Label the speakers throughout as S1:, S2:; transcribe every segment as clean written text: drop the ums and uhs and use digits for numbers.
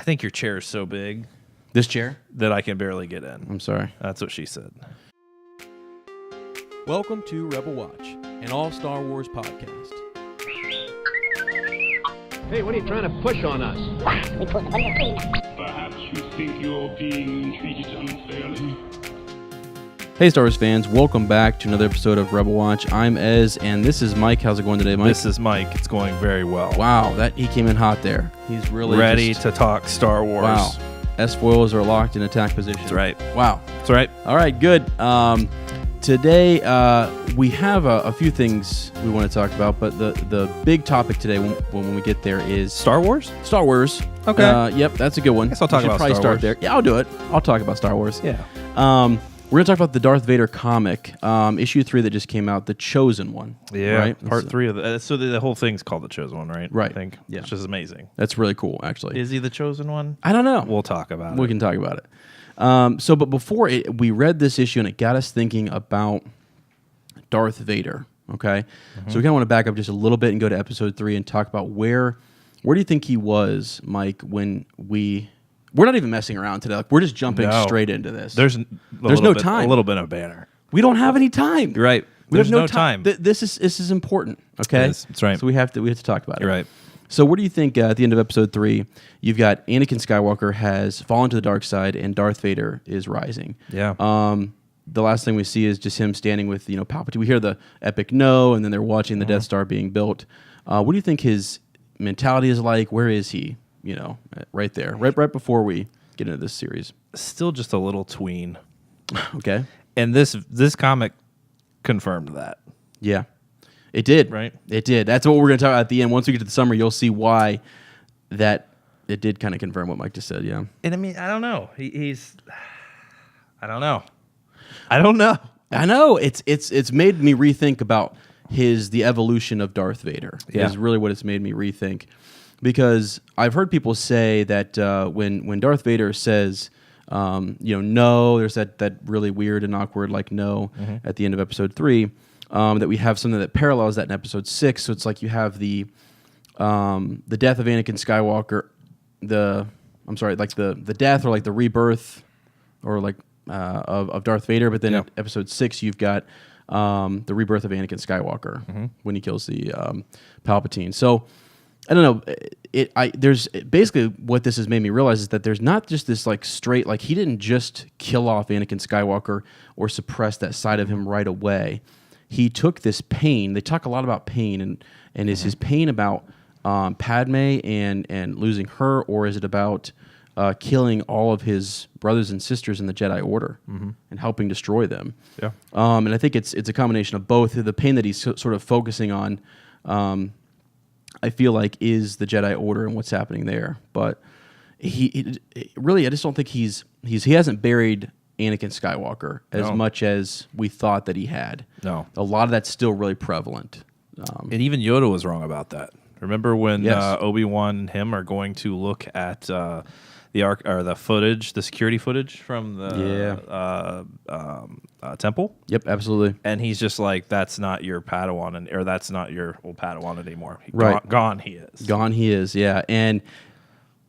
S1: think your chair is so big
S2: This chair?
S1: that I can barely get in.
S2: I'm sorry.
S1: That's what she said.
S3: Welcome to Rebel Watch, an all Star Wars podcast.
S4: Hey, what are you trying to push on us?
S5: Perhaps you think you're being treated unfairly.
S2: Hey, Star Wars fans. Welcome back to another episode of Rebel Watch. I'm Ez, and this is Mike. How's it going today, Mike?
S1: This is Mike. It's going very well.
S2: Wow, he came in hot there. He's really
S1: ready to talk Star Wars.
S2: Wow. S-foils are locked in attack position.
S1: That's right.
S2: Wow.
S1: That's right.
S2: All right, good. Today, we have a few things we want to talk about, but the big topic today, when we get there, is
S1: Star Wars?
S2: Star Wars.
S1: Okay.
S2: Yep, that's a good one.
S1: Guess I'll talk about
S2: probably
S1: Star
S2: start
S1: Wars.
S2: there. Yeah, I'll do it. I'll talk about Star Wars.
S1: Yeah.
S2: We're going to talk about the Darth Vader comic, issue 3 that just came out, The Chosen One.
S1: Yeah.
S2: Right?
S1: Part 3 of the... So the whole thing's called The Chosen One, right?
S2: Right.
S1: I think.
S2: Yeah.
S1: Which is amazing.
S2: That's really cool, actually.
S1: Is he the Chosen One?
S2: I don't know.
S1: We'll talk about
S2: We
S1: it.
S2: can talk about it. But before we read this issue, and it got us thinking about Darth Vader, okay? So we kind of want to back up just a little bit and go to episode 3 and talk about where do you think he was, Mike, when we're not even messing around today. Like, we're just jumping straight into this.
S1: There's
S2: no time.
S1: A little bit of banner.
S2: We don't have any time.
S1: You're right.
S2: We
S1: There's
S2: have no
S1: time.
S2: This is important, okay?
S1: It is. That's right.
S2: So we have to talk about it.
S1: You're right.
S2: So what do you think at the end of episode 3, you've got Anakin Skywalker has fallen to the dark side and Darth Vader is rising.
S1: Yeah.
S2: The last thing we see is just him standing with, Palpatine. We hear the epic no, and then they're watching the Death Star being built. What do you think his mentality is like? Where is he? Right there, right before we get into this series.
S1: Still just a little tween.
S2: Okay.
S1: And this comic confirmed that.
S2: Yeah. It did.
S1: Right.
S2: It did. That's what we're going to talk about at the end. Once we get to the summary, you'll see why that it did kind of confirm what Mike just said. Yeah.
S1: And I mean, I don't know. He's... I don't know. I don't know.
S2: I know. It's made me rethink about the evolution of Darth Vader.
S1: Yeah.
S2: Is really what it's made me rethink. Because I've heard people say that when Darth Vader says, no, there's that really weird and awkward no at the end of episode 3, that we have something that parallels that in episode 6. So it's like you have the death of Anakin Skywalker, the death or the rebirth or of Darth Vader, but then in episode 6 you've got the rebirth of Anakin Skywalker when he kills the Palpatine. So I don't know. There's basically what this has made me realize is that there's not just this straight he didn't just kill off Anakin Skywalker or suppress that side of him right away. He took this pain. They talk a lot about pain, and is his pain about Padme and losing her, or is it about killing all of his brothers and sisters in the Jedi Order and helping destroy them?
S1: Yeah.
S2: And I think it's a combination of both. The pain that he's sort of focusing on, I feel like, is the Jedi Order and what's happening there. But he really, I just don't think he hasn't buried Anakin Skywalker as much as we thought that he had.
S1: No.
S2: A lot of that's still really prevalent.
S1: And even Yoda was wrong about that. Remember when
S2: Yes.
S1: Obi-Wan and him are going to look at the footage, the security footage from the temple?
S2: Yep, absolutely.
S1: And he's just like, that's not your Padawan, or that's not your old Padawan anymore.
S2: Right.
S1: Gone he is.
S2: Gone he is, yeah. And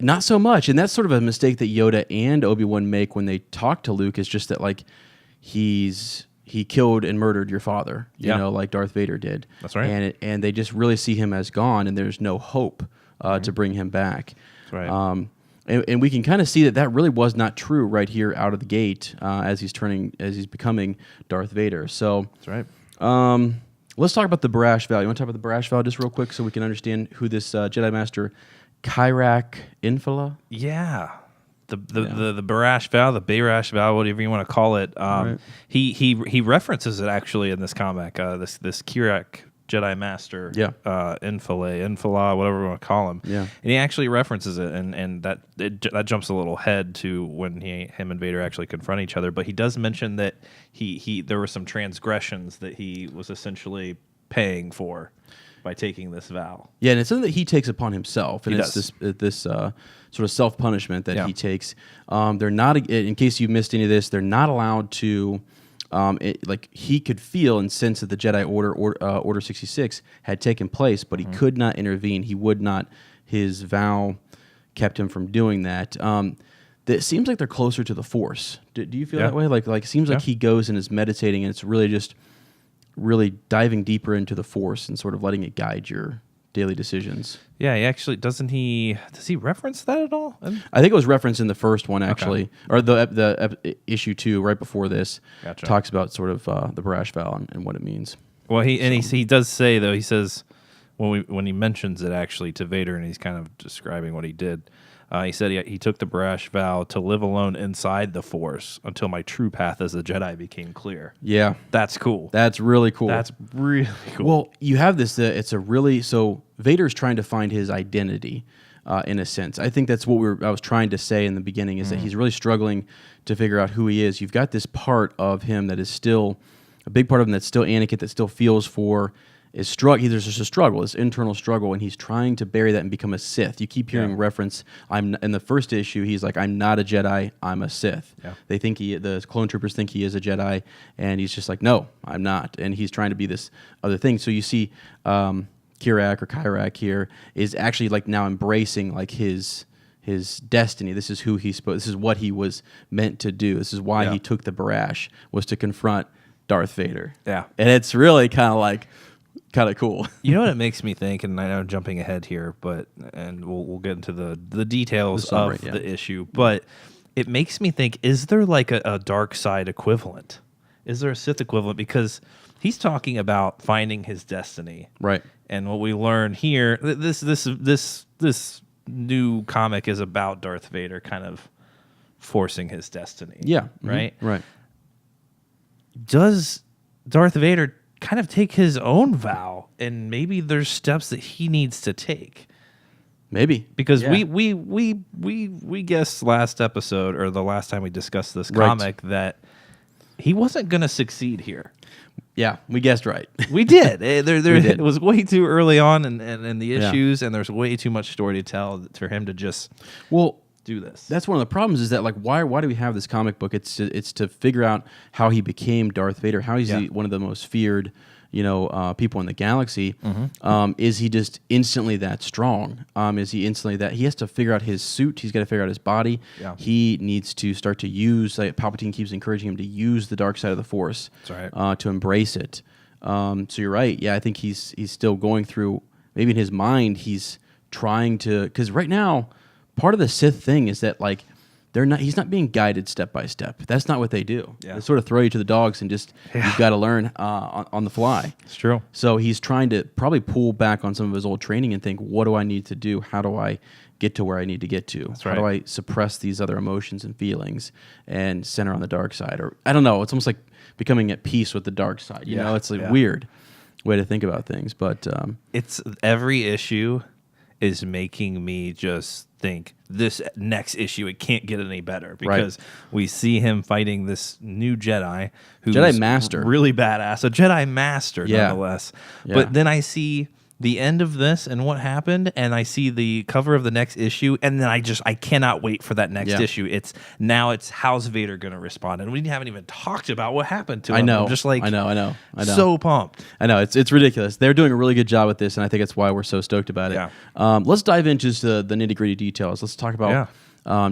S2: not so much. And that's sort of a mistake that Yoda and Obi-Wan make when they talk to Luke, is just that he killed and murdered your father, like Darth Vader did.
S1: That's right.
S2: And they just really see him as gone, and there's no hope to bring him back.
S1: That's right.
S2: And we can kind of see that really was not true right here out of the gate as he's becoming Darth Vader. So
S1: That's right.
S2: Let's talk about the Barash Vow. You want to talk about the Barash Vow just real quick so we can understand who this Jedi Master Kirak Infil'a?
S1: Yeah. The Barash Vow, the Barash Vow, whatever you want to call it.
S2: Right.
S1: He references it actually in this comic. This Kirak Jedi Master Infil'a, whatever we want to call him.
S2: Yeah.
S1: And he actually references it, and that jumps a little head to when him and Vader actually confront each other. But he does mention that there were some transgressions that he was essentially paying for by taking this vow.
S2: Yeah, and it's something that he takes upon himself, and
S1: He
S2: it's
S1: does.
S2: this sort of self-punishment that
S1: Yeah.
S2: he takes. They're not, in case you missed any of this, they're not allowed to. He could feel and sense that the Jedi Order 66 had taken place, but he could not intervene. He would not. His vow kept him from doing that. It seems like they're closer to the Force. Do you feel that way? Like it seems like he goes and is meditating, and it's really just really diving deeper into the Force and sort of letting it guide your daily decisions.
S1: Yeah, he actually does he reference that at all?
S2: I think it was referenced in the first one actually, or the issue 2 right before this.
S1: Gotcha. Talks
S2: about sort of the Barash vow and what it means.
S1: Well, he does say though, he says when he mentions it actually to Vader, and he's kind of describing what he did. He said he took the Barash vow to live alone inside the Force until my true path as a Jedi became clear.
S2: Yeah.
S1: That's cool.
S2: That's really cool.
S1: That's really cool.
S2: Well, you have this, so Vader's trying to find his identity in a sense. I think that's what I was trying to say in the beginning is that he's really struggling to figure out who he is. You've got this part of him that is still, a big part of him that's still Anakin, that still feels for there's just a struggle, this internal struggle, and he's trying to bury that and become a Sith. You keep hearing reference. In the first issue, he's like, "I'm not a Jedi. I'm a Sith." Yeah. They think the clone troopers think he is a Jedi, and he's just like, "No, I'm not." And he's trying to be this other thing. So you see, Kirak here is actually like now embracing like his destiny. This is who he's supposed. This is what he was meant to do. This is why he took the Barash, was to confront Darth Vader.
S1: Yeah,
S2: and it's really kind of cool.
S1: You know what it makes me think, and I know I'm jumping ahead here, and we'll get into the details of the issue, but it makes me think: is there like a dark side equivalent? Is there a Sith equivalent? Because he's talking about finding his destiny,
S2: right?
S1: And what we learn here, this new comic is about Darth Vader kind of forcing his destiny.
S2: Yeah,
S1: right,
S2: right.
S1: Does Darth Vader kind of take his own vow, and maybe there's steps that he needs to take?
S2: Maybe
S1: because we guessed last episode, or the last time we discussed this comic, that he wasn't going to succeed here.
S2: Yeah, we guessed right.
S1: We did. It was way too early on in the issues, and there's way too much story to tell for him to just do this.
S2: That's one of the problems, is that like why do we have this comic book? It's to figure out how he became Darth Vader, how he's one of the most feared people in the galaxy. Is he just instantly that strong? Is he instantly that he has to figure out his suit? He's got to figure out his body. Yeah. He needs to start to use, like Palpatine keeps encouraging him to use the dark side of the Force.
S1: That's right.
S2: To embrace it. So you're right. Yeah, I think he's still going through, maybe in his mind he's trying to, because right now part of the Sith thing is that like he's not being guided step by step. That's not what they do. Yeah. They sort of throw you to the dogs and just you've got to learn on the fly.
S1: It's true.
S2: So he's trying to probably pull back on some of his old training and think, what do I need to do? How do I get to where I need to get to?
S1: That's right.
S2: How do I suppress these other emotions and feelings and center on the dark side? Or I don't know. It's almost like becoming at peace with the dark side. You know, it's a weird way to think about things. But
S1: it's every issue is making me just think this next issue, it can't get any better, because we see him fighting this new Jedi who's
S2: Jedi Master,
S1: really badass, a Jedi Master nonetheless. Yeah. But then I see the end of this and what happened, and I see the cover of the next issue, and then I cannot wait for that next issue. It's how's Vader going to respond, and we haven't even talked about what happened to him.
S2: I know.
S1: I'm just like,
S2: I know.
S1: So pumped.
S2: I know, it's ridiculous. They're doing a really good job with this, and I think that's why we're so stoked about it.
S1: Yeah.
S2: Let's dive into the nitty gritty details. Let's talk about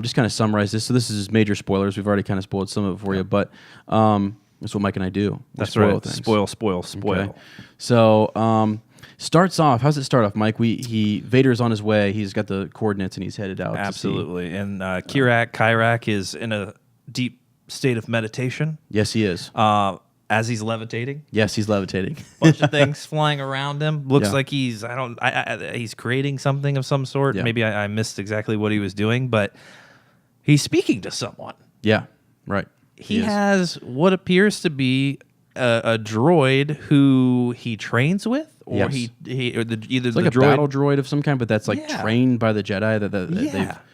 S2: just kind of summarize this. So this is major spoilers. We've already kind of spoiled some of it for you, but that's what Mike and I do.
S1: That's right. Things. Spoil.
S2: Okay. So. Starts off. How's it start off, Mike? Vader's on his way. He's got the coordinates and he's headed out.
S1: Absolutely. And Kirak is in a deep state of meditation.
S2: Yes, he is.
S1: As he's levitating.
S2: Yes, he's levitating.
S1: Bunch of things flying around him. Looks like he's he's creating something of some sort. Yeah. Maybe I missed exactly what he was doing, but he's speaking to someone.
S2: Yeah. Right.
S1: He has what appears to be a droid who he trains with. Or either
S2: it's like a battle droid of some kind, but that's like trained by the Jedi that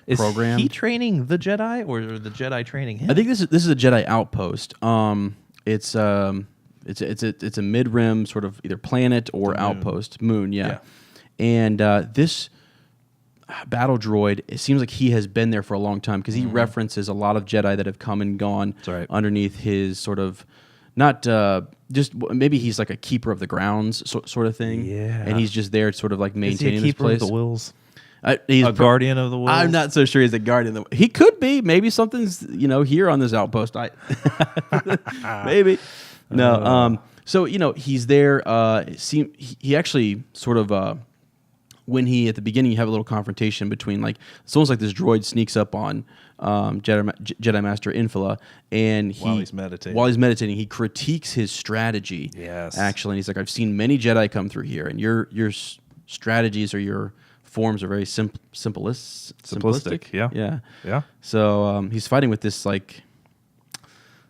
S2: they've programmed.
S1: Is he training the Jedi, or the Jedi training him?
S2: I think this is a Jedi outpost. It's a mid-rim sort of either planet or outpost, moon. Yeah. And this battle droid, it seems like he has been there for a long time, because he references a lot of Jedi that have come and gone underneath his sort of. Not just maybe he's like a keeper of the grounds sort of thing. Yeah, and he's just there, sort of like maintaining this place.
S1: Of the wills?
S2: He's
S1: A guardian of the Wills?
S2: I'm not so sure he's a guardian. He could be. Maybe something's here on this outpost. Maybe. No. So he's there. He actually sort of when he at the beginning you have a little confrontation between it's almost like this droid sneaks up on Jedi Master Infil'a, and
S1: While he's meditating,
S2: he critiques his strategy.
S1: Yes.
S2: Actually, and he's like, I've seen many Jedi come through here, and your strategies or your forms are very simplistic.
S1: Yeah.
S2: So he's fighting with this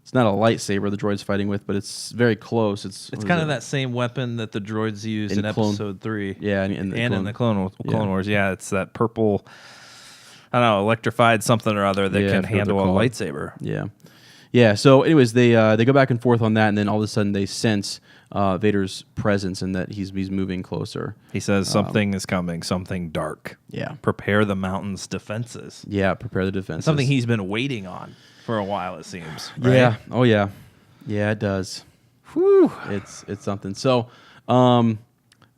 S2: it's not a lightsaber the droid's fighting with, but it's very close. It's
S1: kind of that same weapon that the droids used in Episode 3.
S2: Yeah, and
S1: in the Clone Wars. Yeah, it's that purple, I don't know, electrified something or other that can handle a lightsaber.
S2: Yeah. Yeah, so anyways, they go back and forth on that, and then all of a sudden they sense Vader's presence and that he's moving closer.
S1: He says something is coming, something dark.
S2: Yeah.
S1: Prepare the mountain's defenses.
S2: Yeah, prepare the defenses.
S1: Something he's been waiting on for a while, it seems. Right?
S2: Yeah. Oh, yeah. Yeah, it does. Whew. It's something. So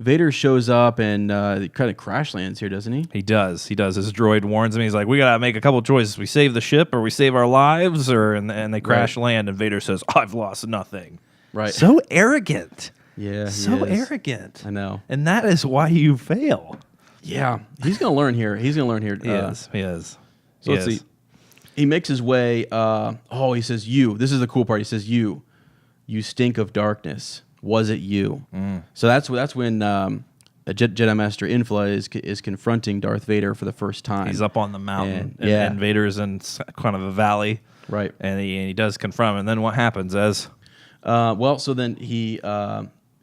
S2: Vader shows up and kind of crash lands here, doesn't he?
S1: He does. His droid warns him. He's like, we got to make a couple choices. We save the ship or we save our lives, and they crash land, and Vader says, I've lost nothing.
S2: Right.
S1: So arrogant.
S2: Yeah,
S1: So arrogant.
S2: I know.
S1: And that is why you fail.
S2: Yeah. He's going to learn here. He
S1: is.
S2: So let's see. He makes his way. He says, you. This is the cool part. He says, you stink of darkness. Was it you? So that's when Jedi Master Infil'a is confronting Darth Vader for the first time.
S1: He up on the mountain, and Vader's in kind of a valley.
S2: Right.
S1: And he does confront him. And then what happens, Ez?
S2: So then he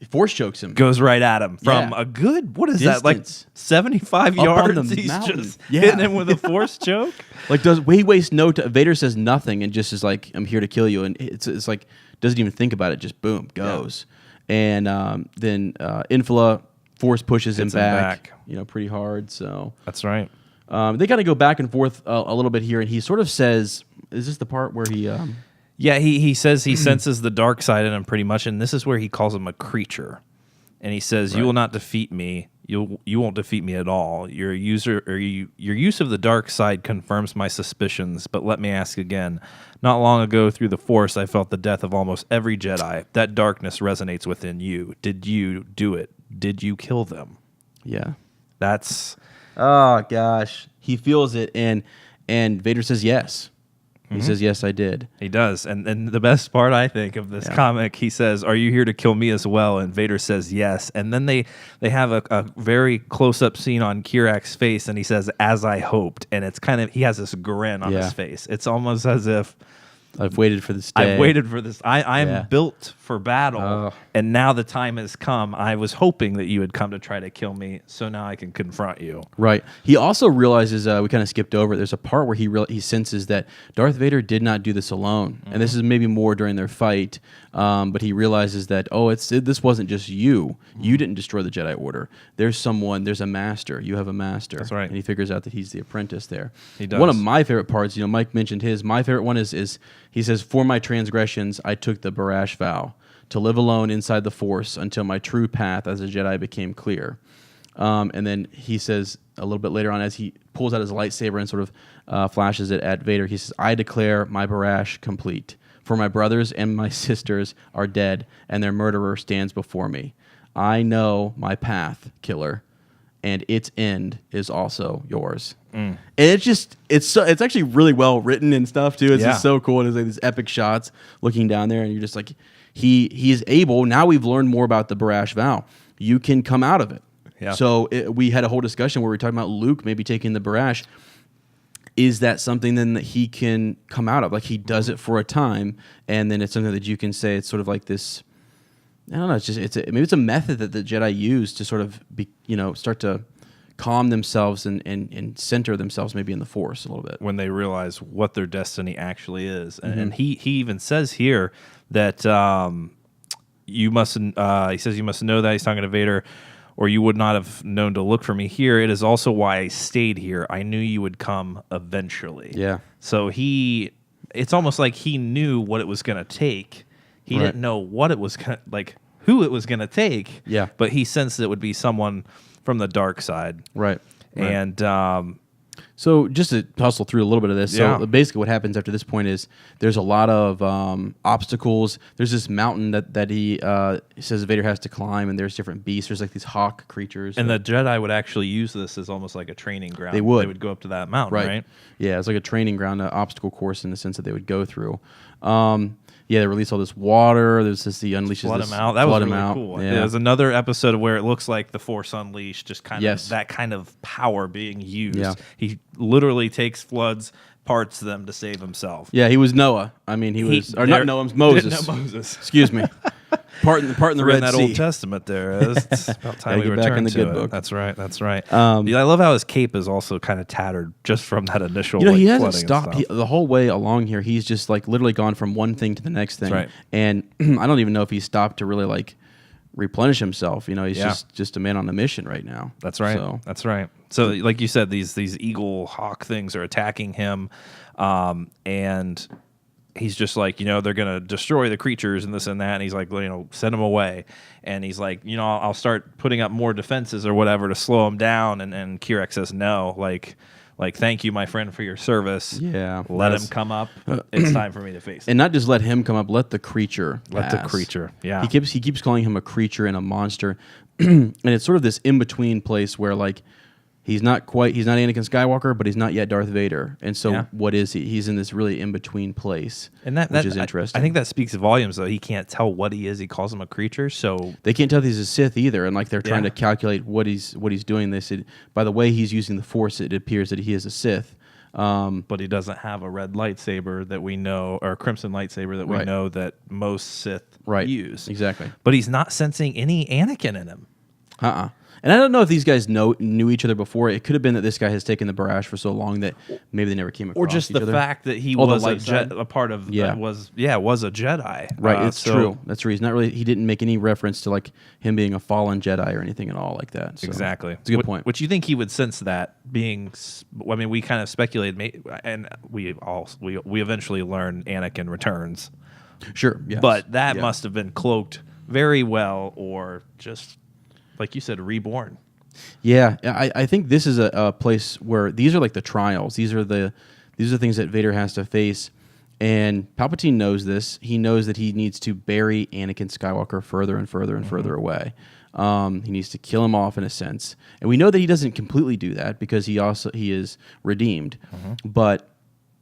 S2: force chokes him.
S1: Goes right at him from a good, what is
S2: distance.
S1: that, like 75
S2: Up
S1: yards?
S2: on the
S1: He's
S2: mountain.
S1: just hitting him with a force choke.
S2: He wastes no time. Vader says nothing and just is like, I'm here to kill you. And it's like, doesn't even think about it. Just boom, goes. Yeah. And then Infil'a force pushes him back, pretty hard. So
S1: that's right.
S2: They kind of go back and forth a little bit here. And he sort of says, is this the part where he...
S1: Yeah, he says he senses the dark side in him pretty much, and this is where he calls him a creature. And he says, "You will not defeat me. You won't defeat me at all. Your use of the dark side confirms my suspicions. But let me ask again. Not long ago, through the Force, I felt the death of almost every Jedi. That darkness resonates within you. Did you do it? Did you kill them?"
S2: Yeah,
S1: that's.
S2: Oh gosh, he feels it, and Vader says yes. He says, yes, I did.
S1: He does. And the best part, I think, of this comic, he says, are you here to kill me as well? And Vader says, yes. And then they have a very close-up scene on Kirak's face, and he says, as I hoped. And it's kind of, he has this grin on his face. It's almost as if...
S2: I've waited for this day.
S1: I've waited for this. I'm built for battle, and now the time has come. I was hoping that you had come to try to kill me, so now I can confront you.
S2: Right. He also realizes, we kind of skipped over it, there's a part where he senses that Darth Vader did not do this alone, and this is maybe more during their fight, but he realizes that, this wasn't just you. You didn't destroy the Jedi Order. There's a master. You have a master.
S1: That's right.
S2: And he figures out that he's the apprentice there.
S1: He does.
S2: One of my favorite parts, Mike mentioned his. My favorite one is he says, for my transgressions, I took the Barash vow to live alone inside the Force until my true path as a Jedi became clear. And then he says a little bit later on, as he pulls out his lightsaber and sort of flashes it at Vader, he says, I declare my Barash complete. For my brothers and my sisters are dead, and their murderer stands before me. I know my path, killer, and its end is also yours. And it's actually really well written and stuff too. It's just so cool. And it's like these epic shots looking down there, and you're just like, he is able. Now we've learned more about the Barash vow. You can come out of it. Yeah. So we had a whole discussion where we were talking about Luke maybe taking the Barash. Is that something then that he can come out of? Like he does it for a time, and then it's something that you can say it's sort of like this. I don't know. Maybe it's a method that the Jedi use to sort of start to calm themselves and center themselves maybe in the Force a little bit
S1: when they realize what their destiny actually is. And he even says here that you must. He says you must know that he's talking to Vader, or you would not have known to look for me here. It is also why I stayed here. I knew you would come eventually.
S2: Yeah.
S1: So it's almost like he knew what it was going to take. He didn't know what it was who it was going to take.
S2: Yeah.
S1: But he sensed it would be someone from the dark side.
S2: Right.
S1: And
S2: so just to hustle through a little bit of this.
S1: Yeah.
S2: So basically what happens after this point is there's a lot of obstacles. There's this mountain that he says Vader has to climb, and there's different beasts. There's like these hawk creatures.
S1: and the Jedi would actually use this as almost like a training ground.
S2: They would.
S1: They would go up to that mountain, right?
S2: Yeah, it's like a training ground, an obstacle course in the sense that they would go through. They release all this water. There's this, he unleashes
S1: Flood
S2: this.
S1: them out. That was
S2: flood 'em
S1: really
S2: out.
S1: cool.
S2: Yeah.
S1: There's another episode where it looks like the Force Unleashed, just kind
S2: Yes.
S1: of that kind of power being used.
S2: Yeah.
S1: He literally takes floods, parts them to save himself.
S2: Yeah, he was Noah. I mean, he was, or not Noah, Moses.
S1: No, Moses.
S2: Excuse me. Part in the
S1: We're in
S2: Red
S1: that
S2: Sea.
S1: Old Testament there. It's about time
S2: Gotta
S1: we
S2: get back
S1: return
S2: in the
S1: to
S2: good
S1: it.
S2: book.
S1: That's right. That's right. I love how his cape is also kind of tattered just from that initial.
S2: You know, he
S1: flooding
S2: hasn't
S1: and
S2: stopped
S1: stuff.
S2: the whole way along here. He's just like literally gone from one thing to the next thing.
S1: That's right.
S2: And I don't even know if he stopped to really like replenish himself. You know, he's
S1: Yeah.
S2: just a man on a mission right now.
S1: That's right.
S2: So,
S1: That's right. So, like you said, these eagle hawk things are attacking him, and he's just like, they're gonna destroy the creatures and this and that. And he's like, send them away. And he's like, I'll start putting up more defenses or whatever to slow them down. And Kirak says no, like thank you, my friend, for your service.
S2: Yeah.
S1: let him come up. It's time for me to face him.
S2: and not just let him come up, let the creature
S1: Let the
S2: pass.
S1: creature. Yeah.
S2: He keeps calling him a creature and a monster. And it's sort of this in-between place where like he's not Anakin Skywalker, but he's not yet Darth Vader. And so
S1: Yeah.
S2: what is he? He's in this really in-between place,
S1: And that
S2: which is interesting.
S1: I think that speaks volumes, though. He can't tell what he is. He calls him a creature. So
S2: They can't tell if he's a Sith either, and like they're trying
S1: Yeah.
S2: to calculate what he's doing. They said by the way he's using the Force, it appears that he is a Sith.
S1: but he doesn't have a red lightsaber that we know, or a crimson lightsaber that we
S2: Right.
S1: know that most Sith use.
S2: Exactly.
S1: But he's not sensing any Anakin in him.
S2: And I don't know if these guys knew each other before. It could have been that this guy has taken the Barash for so long that maybe they never came across
S1: Or just
S2: each
S1: the
S2: other.
S1: fact that he
S2: Oh, the
S1: was
S2: light side?
S1: a part of
S2: Yeah.
S1: was a Jedi.
S2: Right, it's
S1: so-
S2: true. That's true. He's not really. He didn't make any reference to like him being a fallen Jedi or anything at all like that. So,
S1: Exactly.
S2: it's a good point.
S1: Which you think he would sense that being? I mean, we kind of speculated, and we eventually learn Anakin returns,
S2: Sure, yes.
S1: but that
S2: Yeah.
S1: must have been cloaked very well, or just like you said, reborn.
S2: Yeah, I think this is a place where these are like the trials. These are the things that Vader has to face, and Palpatine knows this. He knows that he needs to bury Anakin Skywalker further and further and further away. He needs to kill him off in a sense, and we know that he doesn't completely do that because he is redeemed. But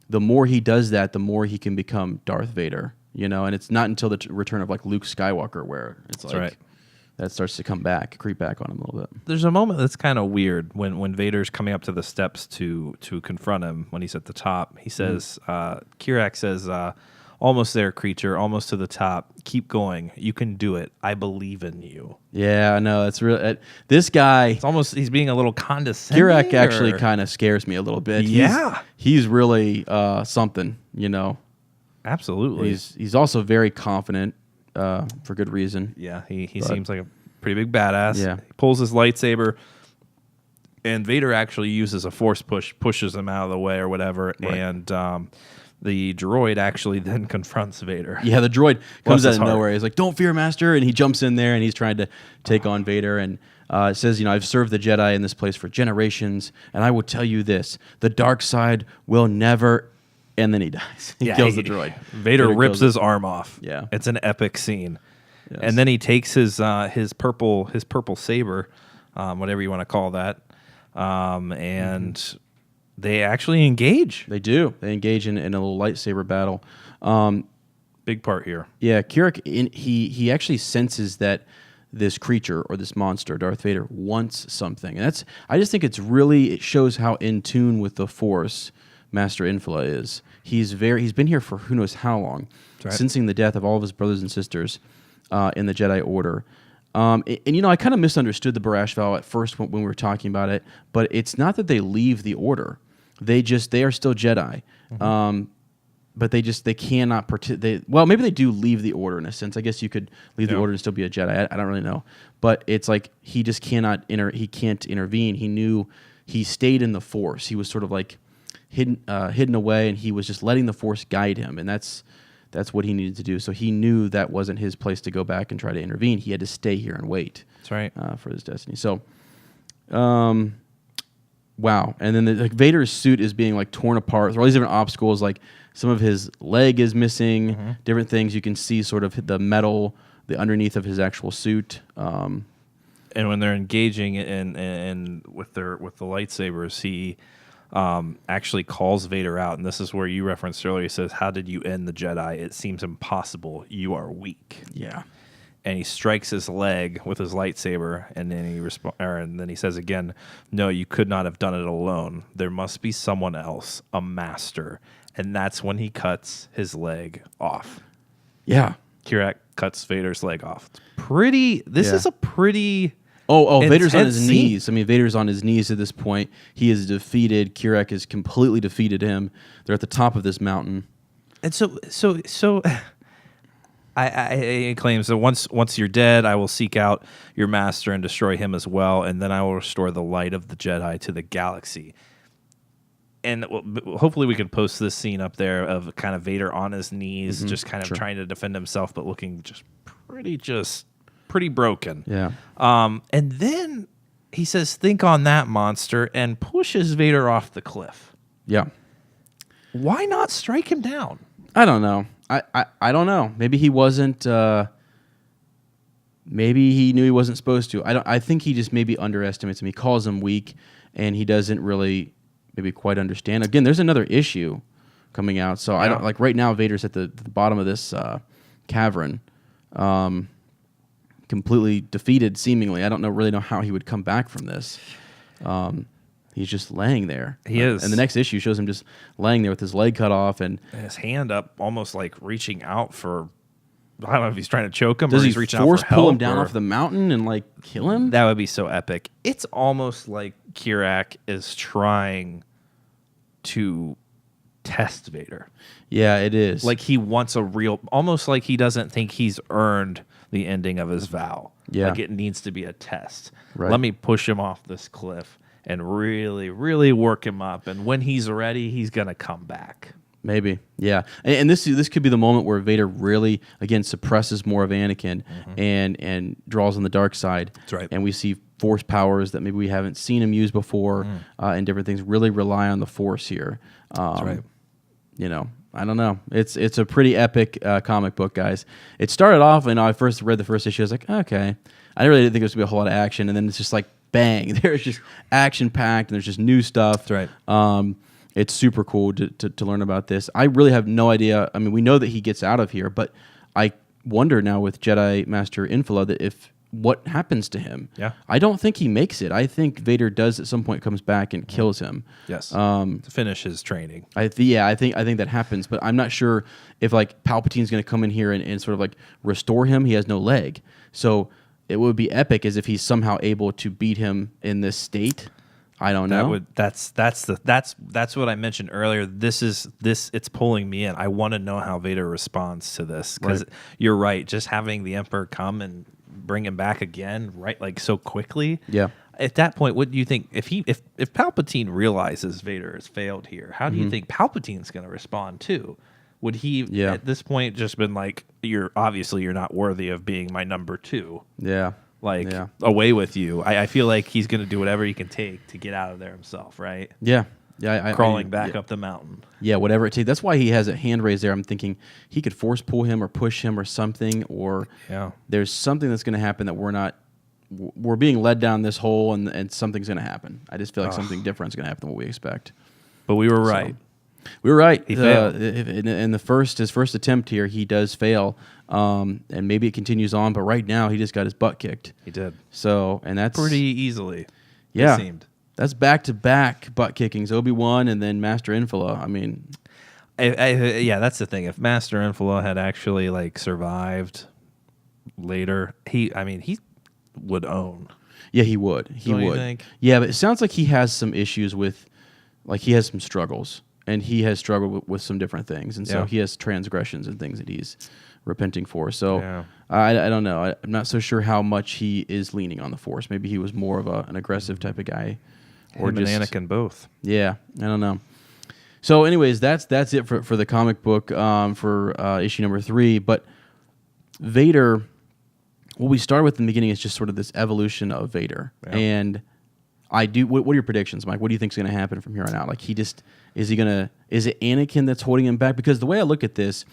S2: the more he does that, the more he can become Darth Vader. And it's not until the return of like Luke Skywalker where it's like.
S1: right.
S2: That starts to creep back on him a little bit.
S1: There's a moment that's kind of weird when Vader's coming up to the steps to confront him when he's at the top. He says, Kirak says, almost there, creature, almost to the top. Keep going. You can do it. I believe in you.
S2: Yeah, I know. It's really this guy.
S1: It's almost, he's being a little condescending.
S2: Kirak actually
S1: or-
S2: kind of scares me a little bit.
S1: Yeah.
S2: he's really something.
S1: Absolutely.
S2: He's also very confident for good reason.
S1: Yeah, he seems like a pretty big badass.
S2: Yeah.
S1: He pulls his lightsaber, and Vader actually uses a force pushes him out of the way or whatever,
S2: Right.
S1: and the droid actually then confronts Vader.
S2: Yeah, the droid
S1: Bless
S2: comes out
S1: his
S2: of
S1: heart.
S2: nowhere. He's like, "Don't fear, Master!" And he jumps in there and he's trying to take on Vader. And it says, "I've served the Jedi in this place for generations, and I will tell you this: the dark side will never." And then he dies. He kills the droid.
S1: Vader rips
S2: kills
S1: his arm off.
S2: Yeah.
S1: It's an epic scene.
S2: Yes.
S1: And then he takes his purple saber, whatever you want to call that, and they actually engage.
S2: They do. They engage in a little lightsaber battle.
S1: Big part here.
S2: Yeah, Kirak, he actually senses that this creature or this monster, Darth Vader, wants something. And I just think it shows how in tune with the Force Master Infil'a is. He's been here for who knows how long,
S1: right.
S2: sensing the death of all of his brothers and sisters in the Jedi Order. And I kind of misunderstood the Barash vow at first when we were talking about it, but it's not that they leave the Order. They are still Jedi. But they cannot participate. Well, maybe they do leave the Order in a sense. I guess you could leave the Order and still be a Jedi. I don't really know. But it's like he just cannot he can't intervene. He stayed in the Force. He was sort of like hidden away, and he was just letting the Force guide him, and that's what he needed to do. So he knew that wasn't his place to go back and try to intervene. He had to stay here and wait.
S1: That's right.
S2: For his destiny. So, wow. And then like Vader's suit is being like torn apart. There are all these different obstacles. Like some of his leg is missing. Different things you can see, sort of the metal, the underneath of his actual suit.
S1: And when they're engaging in with the lightsabers, he actually calls Vader out, and this is where you referenced earlier. He says, "How did you end the Jedi? It seems impossible. You are weak."
S2: Yeah.
S1: And he strikes his leg with his lightsaber, and then he says again, "No, you could not have done it alone. There must be someone else, a master." And that's when he cuts his leg off.
S2: Yeah.
S1: Kirak cuts Vader's leg off. This is a pretty...
S2: Oh, Vader's on his
S1: intense scene.
S2: knees. I mean, Vader's on his knees at this point. He is defeated. Kirak has completely defeated him. They're at the top of this mountain.
S1: And so I claims that once you're dead, I will seek out your master and destroy him as well, and then I will restore the light of the Jedi to the galaxy. And hopefully we can post this scene up there of kind of Vader on his knees, just kind of trying to defend himself, but looking pretty broken.
S2: Yeah.
S1: And then he says, "Think on that, monster," and pushes Vader off the cliff.
S2: Yeah.
S1: Why not strike him down?
S2: I don't know. I don't know. Maybe he wasn't. Maybe he knew he wasn't supposed to. I think he just maybe underestimates him. He calls him weak, and he doesn't really maybe quite understand. Again, there's another issue coming out. So I don't like right now. Vader's at the bottom of this cavern, completely defeated. Seemingly, I don't really know how he would come back from this. He's just laying there.
S1: He is.
S2: And the next issue shows him just laying there with his leg cut off and
S1: his hand up, almost like reaching out for, I don't know if he's trying to choke him
S2: does
S1: or
S2: he
S1: he's reaching
S2: force
S1: out for help.
S2: pull him down off the mountain and like kill him?
S1: That would be so epic. It's almost like Kirak is trying to test Vader.
S2: Yeah, it is.
S1: Like he wants almost like he doesn't think he's earned the ending of his vow.
S2: Yeah.
S1: Like it needs to be a test.
S2: Right.
S1: Let me push him off this cliff and really, really work him up. And when he's ready, he's going to come back.
S2: Maybe, yeah. And this could be the moment where Vader really, again, suppresses more of Anakin and draws on the dark side.
S1: That's right.
S2: And we see Force powers that maybe we haven't seen him use before and different things. Really rely on the Force here.
S1: That's right.
S2: You know, I don't know. It's a pretty epic comic book, guys. It started off, and I first read the first issue. I was like, okay. I really didn't think there was going to be a whole lot of action. And then it's just like, bang. There's just action-packed, and there's just new stuff.
S1: That's right.
S2: It's super cool to learn about this. I really have no idea. I mean, we know that he gets out of here, but I wonder now with Jedi Master Infil'a that what happens to him.
S1: Yeah.
S2: I don't think he makes it. I think Vader does at some point comes back and kills him.
S1: Yes. To finish his training.
S2: I think that happens, but I'm not sure if like Palpatine's going to come in here and sort of like restore him. He has no leg, so it would be epic as if he's somehow able to beat him in this state. I don't know.
S1: That's what I mentioned earlier. It's pulling me in. I want to know how Vader responds to this because you're right. Just having the Emperor come and bring him back again, right? Like so quickly.
S2: Yeah.
S1: At that point, what do you think? If Palpatine realizes Vader has failed here, how do you think Palpatine's going to respond too? Would he at this point just been like, you're not worthy of being my number two?
S2: Yeah.
S1: Away with you. I feel like he's going to do whatever he can take to get out of there himself, right?
S2: Yeah. Yeah.
S1: Crawling back up the mountain.
S2: Yeah, whatever it takes. That's why he has a hand raised there. I'm thinking he could force pull him or push him or something, or there's something that's going to happen that we're being led down this hole and something's going to happen. I just feel like something different is going to happen than what we expect.
S1: But we were right.
S2: We were right.
S1: He failed.
S2: In his first attempt here, he does fail, and maybe it continues on. But right now, he just got his butt kicked.
S1: He did.
S2: So, and that's
S1: pretty easily.
S2: Yeah,
S1: it seemed.
S2: That's back-to-back butt kickings. Obi-Wan and then Master Infil'a. I mean,
S1: that's the thing. If Master Infil'a had actually like survived later, he would own.
S2: Yeah, he would. He
S1: Don't
S2: would.
S1: you think?
S2: Yeah, but it sounds like he has some issues with, like he has some struggles. And he has struggled with some different things. And so he has transgressions and things that he's repenting for. So I don't know. I'm not so sure how much he is leaning on the Force. Maybe he was more of an aggressive type of guy.
S1: Or just Anakin both.
S2: Yeah, I don't know. So anyways, that's it for the comic book for issue number 3. But Vader, what we start with in the beginning is just sort of this evolution of Vader. Yeah. And I do. What are your predictions, Mike? What do you think is going to happen from here on out? Like, is it Anakin that's holding him back? Because the way I look at this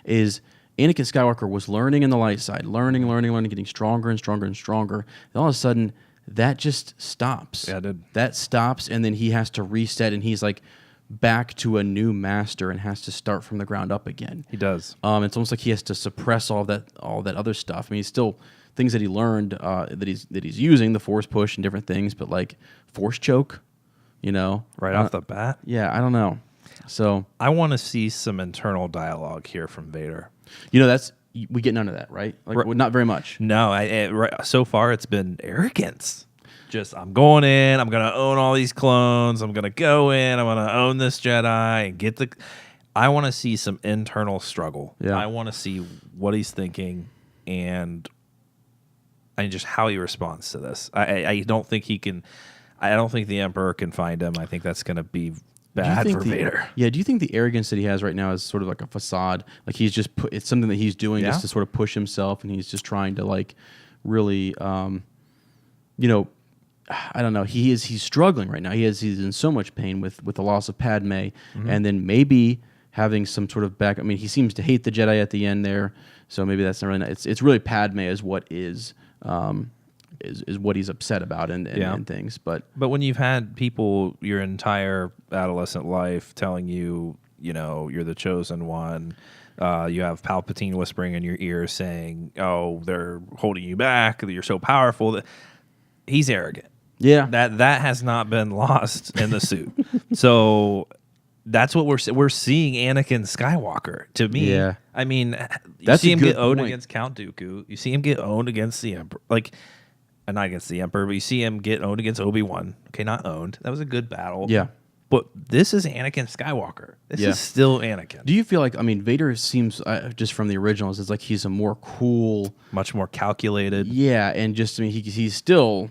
S2: is Anakin Skywalker was learning in the light side, learning, getting stronger and stronger and stronger. And all of a sudden, that just stops.
S1: Yeah, it did.
S2: That stops, and then he has to reset, and he's like back to a new master and has to start from the ground up again.
S1: He does.
S2: It's almost like he has to suppress all that other stuff. I mean, he's still things that he learned that he's using, the Force push and different things, but like Force choke,
S1: right off the bat.
S2: Yeah, I don't know. So
S1: I want to see some internal dialogue here from Vader.
S2: We get none of that, right? Like, well, not very much.
S1: No, so far it's been arrogance. Just, I'm going in, I'm going to own all these clones, I'm going to go in, I'm going to own this Jedi and get the... I want to see some internal struggle.
S2: Yeah.
S1: I want to see what he's thinking and just how he responds to this. I don't think he can... I don't think the Emperor can find him. I think that's going to be bad for Vader.
S2: Yeah, do you think the arrogance that he has right now is sort of like a facade? Like he's just it's something that he's doing just to sort of push himself, and he's just trying to like really, I don't know. He's struggling right now. He's in so much pain with the loss of Padme, and then maybe having some sort of back. I mean, he seems to hate the Jedi at the end there, so maybe that's not really. It's really Padme is what is what he's upset about and things. But
S1: when you've had people your entire adolescent life telling you, you're the chosen one, you have Palpatine whispering in your ear saying, "Oh, they're holding you back. You're so powerful." That he's arrogant.
S2: Yeah,
S1: that has not been lost in the suit. So that's what we're seeing Anakin Skywalker. To me,
S2: yeah.
S1: I mean, you
S2: That's
S1: see
S2: a
S1: him
S2: good
S1: get owned
S2: point.
S1: against Count Dooku. You see him get owned against the Emperor. Like, not against the Emperor, but you see him get owned against Obi-Wan. Okay, not owned. That was a good battle.
S2: Yeah.
S1: But this is Anakin Skywalker. This is still Anakin.
S2: Do you feel like, I mean, Vader seems, just from the originals, it's like he's a more cool...
S1: Much more calculated.
S2: Yeah, and just, I mean, he's still...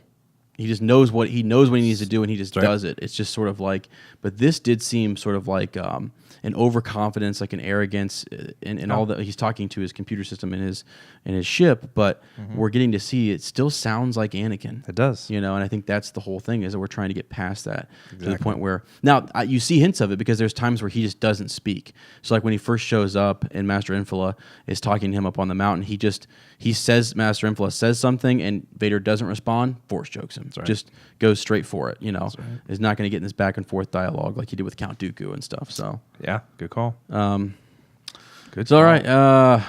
S2: He just knows what he needs to do, and he just does it. It's just sort of like... But this did seem sort of like an overconfidence, like an arrogance in all that he's talking to his computer system in his ship, but we're getting to see it still sounds like Anakin.
S1: It does.
S2: And I think that's the whole thing, is that we're trying to get past that to the point where... Now, you see hints of it because there's times where he just doesn't speak. So like when he first shows up and Master Infil'a is talking to him up on the mountain, he says, Master Infil'a says something and Vader doesn't respond, Force chokes him.
S1: Right.
S2: Just goes straight for it, Is not going to get in this back and forth dialogue like he did with Count Dooku and stuff. So
S1: Yeah, good call.
S2: Good. All right.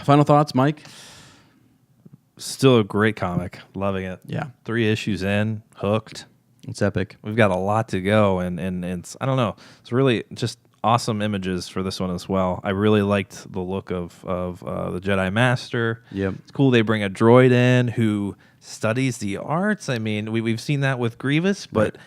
S2: Final thoughts, Mike?
S1: Still a great comic. Loving it.
S2: Yeah.
S1: 3 issues in, hooked.
S2: It's epic.
S1: We've got a lot to go, and it's, I don't know. It's really just awesome images for this one as well. I really liked the look of the Jedi Master.
S2: Yep.
S1: It's cool they bring a droid in who studies the arts. I mean, we've seen that with Grievous, but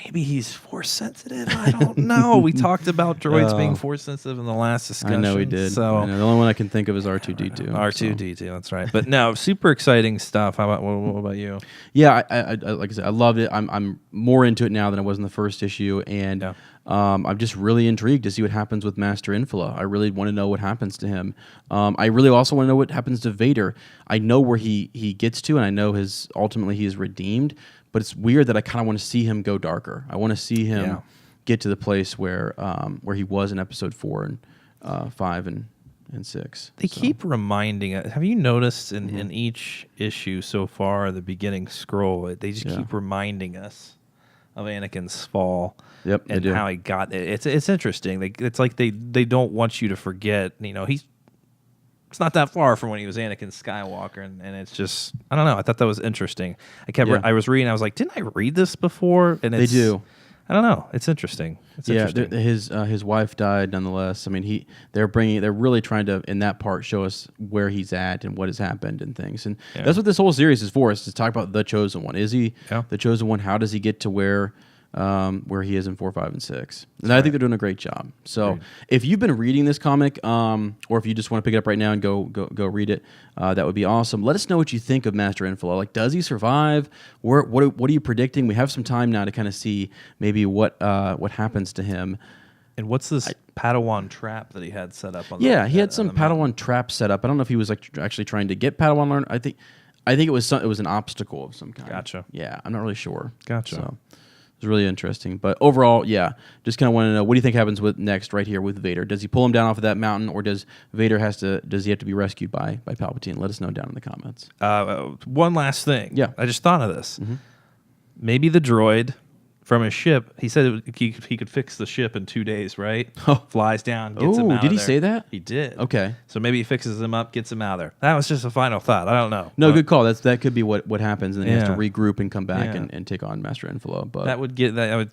S1: maybe he's Force sensitive. I don't know. We talked about droids being Force sensitive in the last discussion.
S2: I know we did.
S1: So
S2: I know. The only one I can think of is R2-D2.
S1: R2-D2, that's right. But no, super exciting stuff. How about what about you?
S2: Yeah, I like I said, I loved it. I'm more into it now than I was in the first issue, and I'm just really intrigued to see what happens with Master Infil'a. I really want to know what happens to him. I really also want to know what happens to Vader. I know where he gets to, and I know ultimately he is redeemed. But it's weird that I kind of want to see him go darker. I want to see him get to the place where he was in episode 4 and 5 and 6.
S1: They keep reminding us. Have you noticed in each issue so far, the beginning scroll, they just keep reminding us of Anakin's fall.
S2: Yep,
S1: and how he got it. It's interesting. It's like they don't want you to forget. It's not that far from when he was Anakin Skywalker, and it's just, I don't know. I thought that was interesting. I was reading. I was like, didn't I read this before? And
S2: they do.
S1: I don't know. It's interesting.
S2: His wife died nonetheless. I mean, they're really trying to, in that part, show us where he's at and what has happened and things. And that's what this whole series is for, is to talk about the Chosen One. Is he the Chosen One? How does he get to where he is in 4, 5, and 6? And I think they're doing a great job. So if you've been reading this comic, or if you just want to pick it up right now and go read it, that would be awesome. Let us know what you think of Master Infil'a. Like, does he survive? What are you predicting? We have some time now to kind of see maybe what happens to him.
S1: And what's this Padawan trap that he had set up on?
S2: He had some Padawan trap set up. I don't know if he was actually trying to get Padawan learn. I think it was an obstacle of some kind.
S1: Gotcha.
S2: Yeah, I'm not really sure.
S1: Gotcha.
S2: So, was really interesting. But overall, yeah, just kind of want to know, what do you think happens with next right here with Vader? Does he pull him down off of that mountain, or does he have to be rescued by Palpatine? Let us know down in the comments.
S1: One last thing.
S2: Yeah.
S1: I just thought of this. Maybe the droid from his ship, he said he could fix the ship in 2 days, right?
S2: Oh.
S1: Flies down, gets him out
S2: did
S1: of
S2: he
S1: there.
S2: say that?
S1: He did.
S2: Okay.
S1: So maybe he fixes him up, gets him out of there. That was just a final thought. I don't know.
S2: No,
S1: But
S2: good call. That could be what happens, and then he has to
S1: Yeah.
S2: regroup and come back
S1: Yeah.
S2: and take on Master Infil'a. But
S1: That would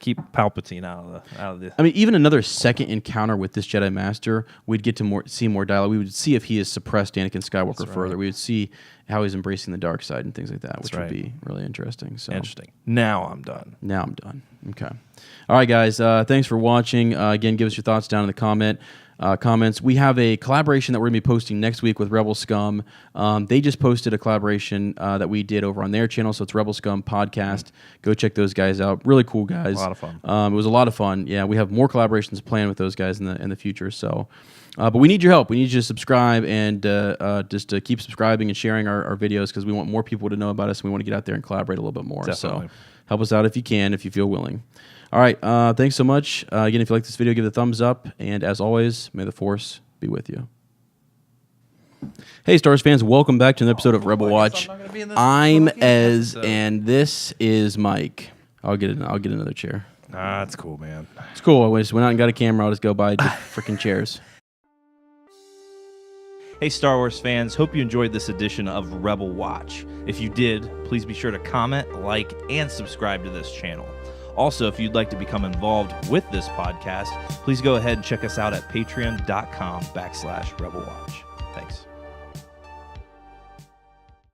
S1: keep Palpatine out of the.
S2: I mean, even another second encounter with this Jedi Master, we'd get to see more dialogue. We would see if he has suppressed Anakin Skywalker further. We would see how he's embracing the dark side and things like that, which would be really interesting. So
S1: Interesting. Now I'm done.
S2: Now I'm done. Okay. All right, guys. Thanks for watching. Again, give us your thoughts down in the comments. We have a collaboration that we're going to be posting next week with Rebel Scum. They just posted a collaboration that we did over on their channel, so it's Rebel Scum Podcast. Go check those guys out. Really cool guys.
S1: A lot of fun.
S2: It was a lot of fun. Yeah, we have more collaborations planned with those guys in the future. So, but we need your help. We need you to subscribe and just to keep subscribing and sharing our videos, because we want more people to know about us, and we want to get out there and collaborate a little bit more.
S1: Definitely.
S2: So help us out if you can, if you feel willing. All right. Thanks so much. Again, if you like this video, give it a thumbs up. And as always, may the Force be with you. Hey, Star Wars fans. Welcome back to another episode of Rebel Watch. I'm Ez, and this is Mike. I'll get another chair.
S1: Nah, that's cool, man.
S2: It's cool. I went out and got a camera. I'll just go buy freaking chairs.
S1: Hey, Star Wars fans. Hope you enjoyed this edition of Rebel Watch. If you did, please be sure to comment, like, and subscribe to this channel. Also, if you'd like to become involved with this podcast, please go ahead and check us out at patreon.com/Rebel Watch. Thanks.